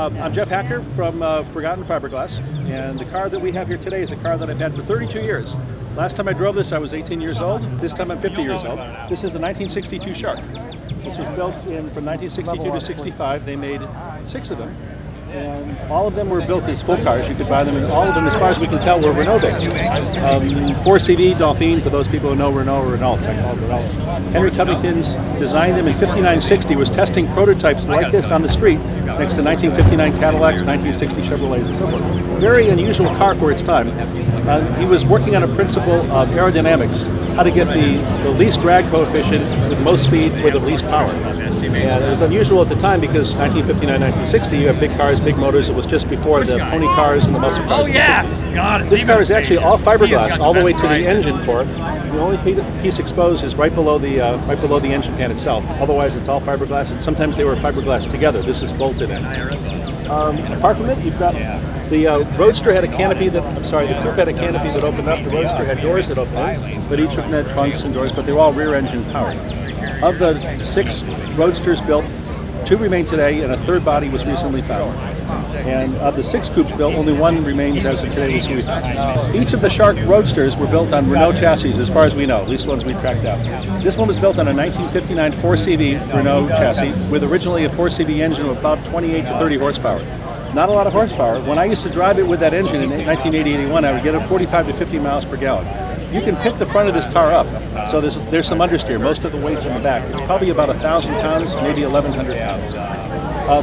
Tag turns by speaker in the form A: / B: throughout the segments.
A: I'm Geoff Hacker from Forgotten Fiberglass, and the car that we have here today is a car that I've had for 32 years. Last time I drove this, I was 18 years old. This time I'm 50 years old. This is the 1962 Shark. This was built from 1962 to 65. They made 6 of them. And all of them were built as full cars. You could buy them, and all of them, as far as we can tell, were Renault-based. 4CV Dauphine, for those people who know Renault or Renaults, I call it Renaults. Henry Covington's designed them in 5960, was testing prototypes like this on the street next to 1959 Cadillacs, 1960 Chevrolets, and so forth. Very unusual car for its time. He was working on a principle of aerodynamics, how to get the least drag coefficient with most speed with the least power. And it was unusual at the time because 1959, 1960, you have big cars, big motors. It was just before the pony cars and the muscle cars.
B: Oh yeah! God,
A: this car is actually all fiberglass, all the way to the engine port. The only piece exposed is right below the engine pan itself. Otherwise, it's all fiberglass, and sometimes they were fiberglass together. This is bolted in. Apart from it, you've got the Roadster had a canopy that, the coupe had a canopy that opened up. The Roadster had doors that opened up, but each of them had trunks and doors, but they were all rear engine powered. Of the 6 Roadsters built, 2 remain today, and a 3rd body was recently found. And of the 6 coupes built, only 1 remains as of today. Each of the Shark Roadsters were built on Renault chassis, as far as we know, at least ones we tracked out. This one was built on a 1959 4CV Renault chassis, with originally a 4CV engine of about 28 to 30 horsepower. Not a lot of horsepower. When I used to drive it with that engine in 1980-81, I would get it 45 to 50 miles per gallon. You can pick the front of this car up, so there's some understeer. Most of the weight's in the back. It's probably about 1,000 pounds, maybe 1,100 pounds.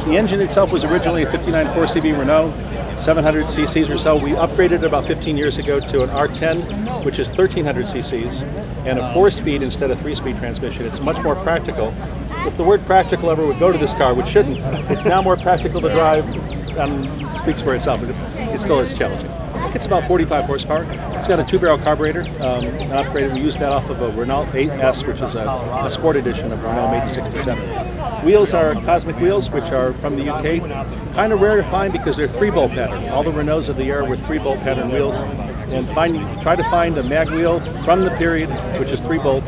A: The engine itself was originally a 59 4CV Renault, 700 cc's or so. We upgraded it about 15 years ago to an R10, which is 1,300 cc's, and a 4-speed instead of 3-speed transmission. It's much more practical. If the word practical ever would go to this car, which shouldn't, it's now more practical to drive, and it speaks for itself, but it still is challenging. It's about 45 horsepower. It's got a 2-barrel carburetor, upgraded. We used that off of a Renault 8S, which is a sport edition of Renault made in '67. Wheels are Cosmic wheels, which are from the UK. Kind of rare to find because they're 3-bolt pattern. All the Renaults of the era were 3-bolt pattern wheels. And try to find a mag wheel from the period, which is 3-bolt,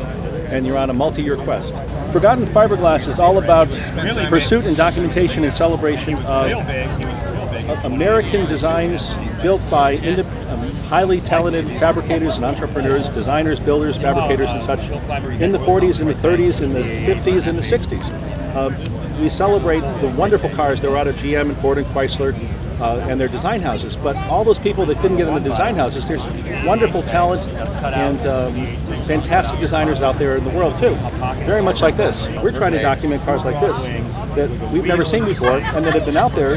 A: and you're on a multi-year quest. Forgotten Fiberglass is all about pursuit and documentation and celebration of American designs built by highly talented fabricators and entrepreneurs, designers, builders, fabricators, and such in the 40s, in the 30s, in the 50s, and the 60s. We celebrate the wonderful cars that were out of GM and Ford and Chrysler and their design houses, but all those people that couldn't get in the design houses, there's wonderful talent and fantastic designers out there in the world too, very much like this. We're trying to document cars like this that we've never seen before and that have been out there,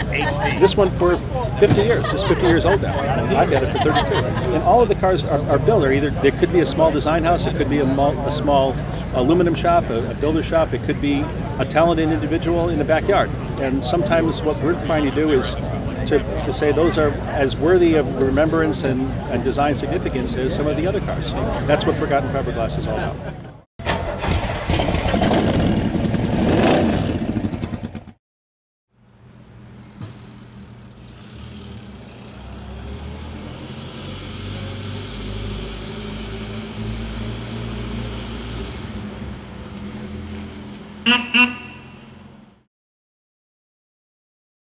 A: this one for 50 years, it's 50 years old now. I've had it for 32. And all of the cars are built, there could be a small design house, it could be a small aluminum shop, a builder shop, it could be a talented individual in the backyard. And sometimes what we're trying to do is to say those are as worthy of remembrance and design significance as some of the other cars. That's what Forgotten Fiberglass is all about.
C: Mm-hmm.